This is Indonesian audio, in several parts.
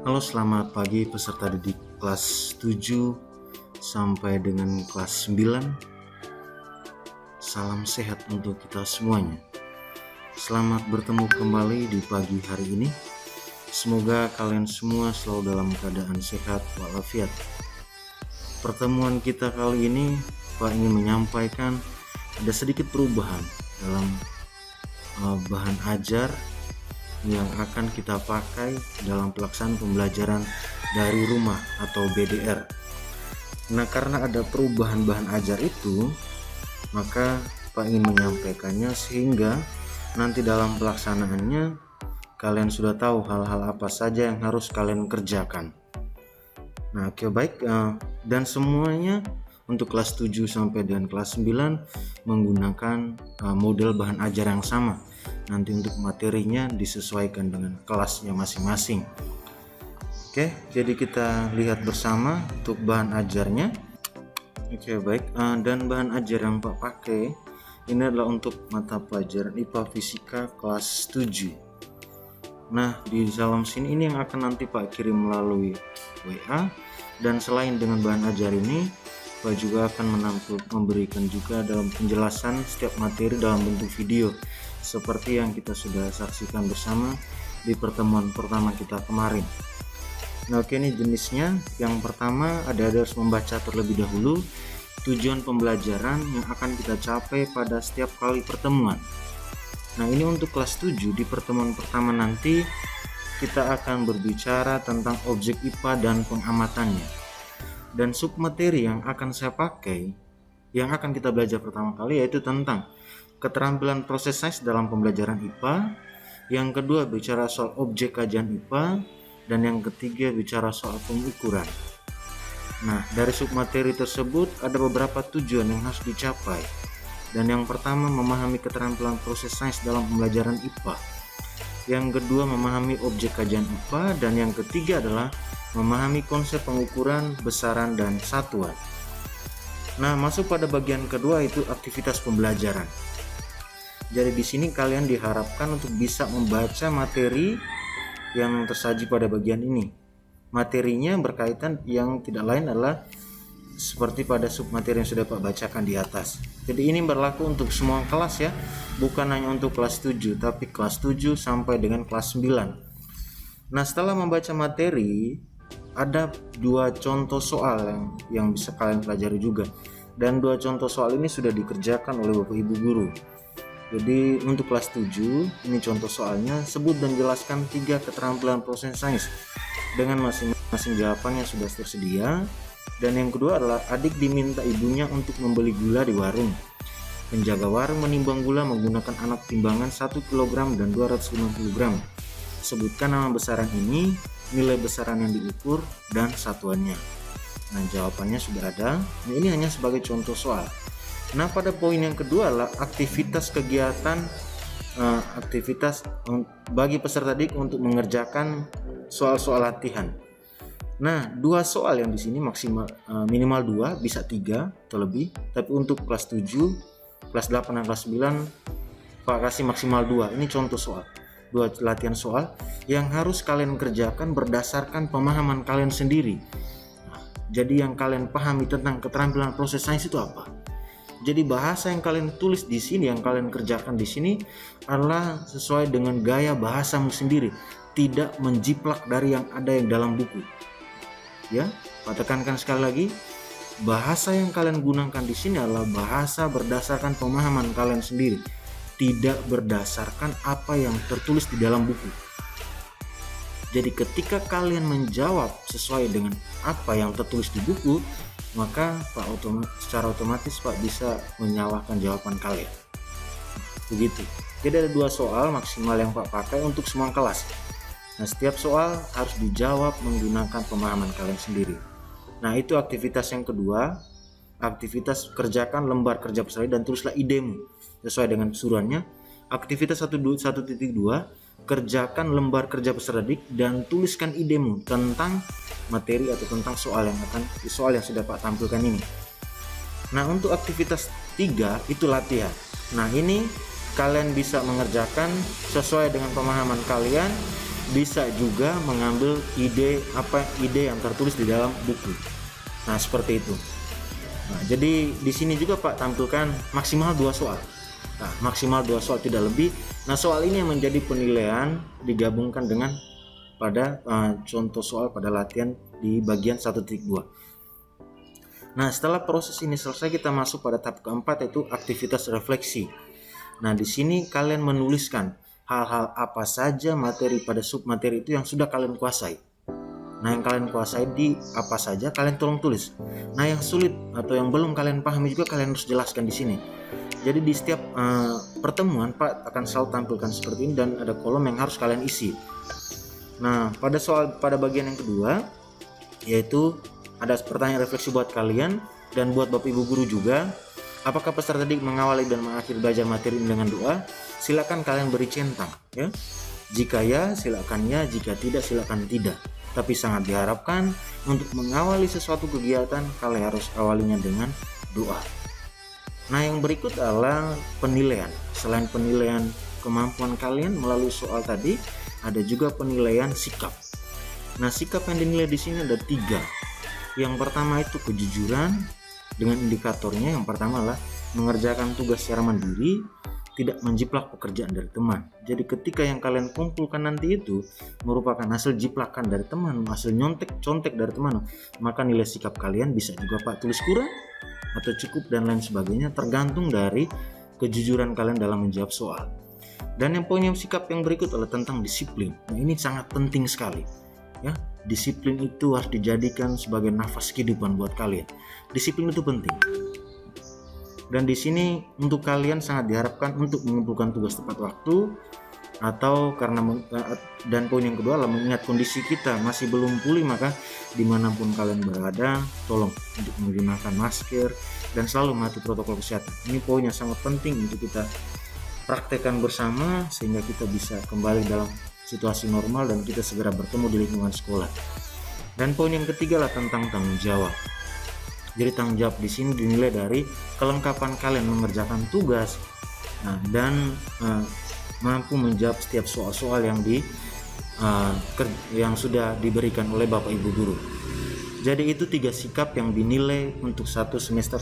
Halo, selamat pagi peserta didik kelas 7 sampai dengan kelas 9. Salam sehat untuk kita semuanya. Selamat bertemu kembali di pagi hari ini. Semoga kalian semua selalu dalam keadaan sehat walafiat. Pertemuan kita kali ini Pak ingin menyampaikan ada sedikit perubahan dalam bahan ajar yang akan kita pakai dalam pelaksanaan pembelajaran dari rumah atau BDR. Nah, karena ada perubahan bahan ajar itu, maka Pak ingin menyampaikannya sehingga nanti dalam pelaksanaannya kalian sudah tahu hal-hal apa saja yang harus kalian kerjakan. Nah, oke, baik, dan semuanya untuk kelas 7 sampai dengan kelas 9 menggunakan model bahan ajar yang sama. Nanti untuk materinya disesuaikan dengan kelasnya masing-masing. Oke, jadi kita lihat bersama untuk bahan ajarnya. Oke, baik, dan bahan ajar yang Pak pakai ini adalah untuk mata pelajaran IPA Fisika kelas 7. Nah, di dalam sini ini yang akan nanti Pak kirim melalui WA, dan selain dengan bahan ajar ini Pak juga akan memberikan juga dalam penjelasan setiap materi dalam bentuk video seperti yang kita sudah saksikan bersama di pertemuan pertama kita kemarin. Nah, oke, ini jenisnya. Yang pertama ada harus membaca terlebih dahulu tujuan pembelajaran yang akan kita capai pada setiap kali pertemuan. Nah, ini untuk kelas 7 di pertemuan pertama nanti kita akan berbicara tentang objek IPA dan pengamatannya. Dan submateri yang akan saya pakai, yang akan kita belajar pertama kali, yaitu tentang keterampilan proses sains dalam pembelajaran IPA. Yang kedua bicara soal objek kajian IPA, dan yang ketiga bicara soal pengukuran. Nah, dari submateri tersebut ada beberapa tujuan yang harus dicapai. Dan yang pertama memahami keterampilan proses sains dalam pembelajaran IPA. Yang kedua memahami objek kajian IPA, dan yang ketiga adalah memahami konsep pengukuran, besaran, dan satuan. Nah, masuk pada bagian kedua itu aktivitas pembelajaran. Jadi di sini kalian diharapkan untuk bisa membaca materi yang tersaji pada bagian ini. Materinya berkaitan yang tidak lain adalah seperti pada submateri yang sudah Pak bacakan di atas. Jadi ini berlaku untuk semua kelas ya, bukan hanya untuk kelas 7, tapi kelas 7 sampai dengan kelas 9. Nah, setelah membaca materi, ada dua contoh soal yang bisa kalian pelajari juga. Dan dua contoh soal ini sudah dikerjakan oleh Bapak Ibu guru. Jadi untuk kelas 7, ini contoh soalnya, sebut dan jelaskan 3 keterampilan proses sains dengan masing-masing jawabannya sudah tersedia. Dan yang kedua adalah adik diminta ibunya untuk membeli gula di warung. Penjaga warung menimbang gula menggunakan alat timbangan 1 kg dan 250 gram. Sebutkan nama besaran ini, nilai besaran yang diukur, dan satuannya. Nah, jawabannya sudah ada. Nah, ini hanya sebagai contoh soal. Nah, pada poin yang kedua adalah aktivitas kegiatan, aktivitas bagi peserta didik untuk mengerjakan soal-soal latihan. Nah, 2 soal yang di sini maksimal minimal 2, bisa 3 atau lebih. Tapi untuk kelas 7, kelas 8 dan kelas 9 Pak kasih maksimal 2. Ini contoh soal. 2 latihan soal yang harus kalian kerjakan berdasarkan pemahaman kalian sendiri. Nah, jadi yang kalian pahami tentang keterampilan proses sains itu apa? Jadi bahasa yang kalian tulis di sini, yang kalian kerjakan di sini adalah sesuai dengan gaya bahasamu sendiri, tidak menjiplak dari yang ada yang dalam buku. Ya, Pak tekankan sekali lagi, bahasa yang kalian gunakan di sini adalah bahasa berdasarkan pemahaman kalian sendiri, tidak berdasarkan apa yang tertulis di dalam buku. Jadi ketika kalian menjawab sesuai dengan apa yang tertulis di buku, maka Pak secara otomatis Pak bisa menyalahkan jawaban kalian. Begitu. Jadi ada 2 soal maksimal yang Pak pakai untuk semua kelas. Nah, setiap soal harus dijawab menggunakan pemahaman kalian sendiri. Nah, itu aktivitas yang kedua. Aktivitas kerjakan lembar kerja peserta dan tulislah idemu sesuai dengan suruhannya. Aktivitas 1.2 kerjakan lembar kerja peserta didik dan tuliskan idemu tentang materi atau tentang soal yang sudah Pak tampilkan ini. Nah, untuk aktivitas 3 itu latihan. Nah, ini kalian bisa mengerjakan sesuai dengan pemahaman kalian bisa juga mengambil ide yang tertulis di dalam buku. Nah, seperti itu. Nah, jadi di sini juga Pak tampilkan maksimal 2 soal. Nah, maksimal 2 soal tidak lebih. Nah, soal ini yang menjadi penilaian digabungkan dengan pada contoh soal pada latihan di bagian 1.2. Nah, setelah proses ini selesai, kita masuk pada tahap keempat, yaitu aktivitas refleksi. Nah, di sini kalian menuliskan hal-hal apa saja materi pada submateri itu yang sudah kalian kuasai. Nah, yang kalian kuasai di apa saja kalian tolong tulis. Nah, yang sulit atau yang belum kalian pahami juga kalian harus jelaskan di sini. Jadi di setiap pertemuan Pak akan selalu tampilkan seperti ini dan ada kolom yang harus kalian isi. Nah, pada bagian yang kedua, yaitu ada pertanyaan refleksi buat kalian dan buat Bapak Ibu guru juga. Apakah peserta didik mengawali dan mengakhiri belajar materi ini dengan doa? Silakan kalian beri centang, ya. Jika ya, silakan ya. Jika tidak, silakan tidak. Tapi sangat diharapkan untuk mengawali sesuatu kegiatan, kalian harus awalinya dengan doa. Nah, yang berikut adalah penilaian. Selain penilaian kemampuan kalian melalui soal tadi, ada juga penilaian sikap. Nah, sikap yang dinilai di sini ada 3. Yang pertama itu kejujuran dengan indikatornya. Yang pertama adalah mengerjakan tugas secara mandiri, tidak menjiplak pekerjaan dari teman. Jadi ketika yang kalian kumpulkan nanti itu merupakan hasil jiplakan dari teman, hasil contek dari teman, maka nilai sikap kalian bisa juga Pak tulis kurang atau cukup dan lain sebagainya, tergantung dari kejujuran kalian dalam menjawab soal. Dan yang poin sikap yang berikut adalah tentang disiplin. Nah, ini sangat penting sekali, ya. Disiplin itu harus dijadikan sebagai nafas kehidupan buat kalian. Disiplin itu penting. Dan di sini untuk kalian sangat diharapkan untuk mengumpulkan tugas tepat waktu, atau dan poin yang kedua adalah mengingat kondisi kita masih belum pulih, maka dimanapun kalian berada, tolong untuk menggunakan masker dan selalu mematuhi protokol kesehatan. Ini poin yang sangat penting untuk kita praktekkan bersama sehingga kita bisa kembali dalam situasi normal dan kita segera bertemu di lingkungan sekolah. Dan poin yang ketiga adalah tentang tanggung jawab. Jadi tanggung jawab di sini dinilai dari kelengkapan kalian mengerjakan tugas, dan mampu menjawab setiap soal-soal yang sudah diberikan oleh Bapak Ibu guru. Jadi itu 3 sikap yang dinilai untuk satu semester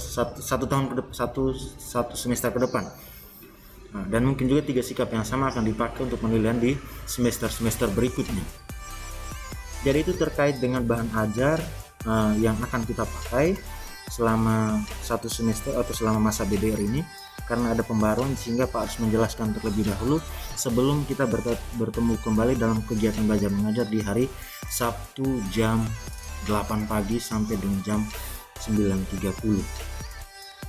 ke depan. Dan mungkin juga 3 sikap yang sama akan dipakai untuk penilaian di semester berikutnya. Jadi itu terkait dengan bahan ajar yang akan kita pakai selama 1 semester atau selama masa BDR ini, karena ada pembaruan sehingga Pak harus menjelaskan terlebih dahulu sebelum kita bertemu kembali dalam kegiatan belajar mengajar di hari Sabtu jam 8 pagi sampai dengan jam 9.30.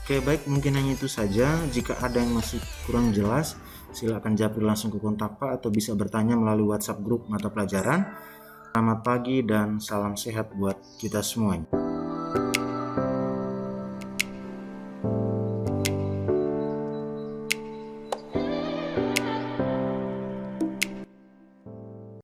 Oke, baik, mungkin hanya itu saja. Jika ada yang masih kurang jelas, silakan japri langsung ke kontak Pak atau bisa bertanya melalui WhatsApp grup mata pelajaran. Selamat pagi dan salam sehat buat kita semuanya.